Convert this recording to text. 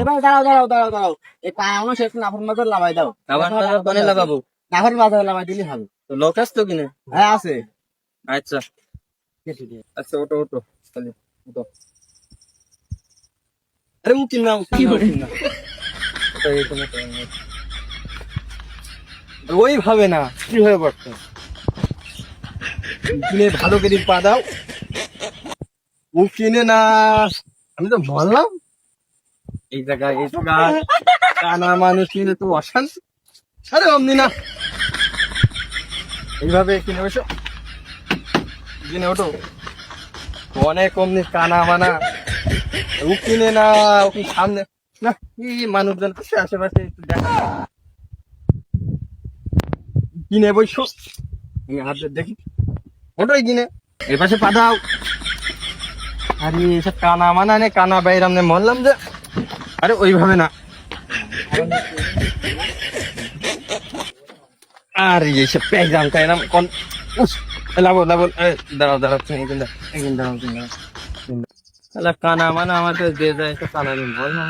ভাই দাঁড়াও দাঁড়াও দাঁড়াও দাঁড়াও, এই পায়ানো শেষ নাফর মাথার লাগাই দাও। আবার কোনে লাগাবো? নাফর মাথায় লাগাই দিলে হবে। তো লোক আসতো কিনে? হ্যাঁ আছে। আচ্ছা আচ্ছা, ওটো ওটো তাহলে ওটো। আরে উকিল না, উকিল না। ওটা এখানে ওই ভাবে না, কি হয়ে পড়তো কিনে ভালো করে পা দাও। ও কিনে না, আমি তো বললাম এই জায়গায় কানা মানুষ কিনে তো অশান্তি। আরে অমনি না, এইভাবে কিনে বসো, কিনে ওঠো। অনেক অমনি কানা মানা, ও কিনে না, ওকে সামনে না কি মানুষজন আশেপাশে একটু দেখা কিনে বসো। আমি হাতে দেখি ওটাই কিনে এর পাশে পাঠাও। আরে এসব কানা মানা নে, কানা বাইরাম নে বললাম যে। আরে ওইভাবে না, আরে এইসব পেজাম কাইরাম কোন লাবো লাবো। দাঁড়াও দাঁড়াও, একদিন দাঁড়াও, একদিন দাঁড়াও। কানা মানা আমার দিয়ে যায়, কানা বল না।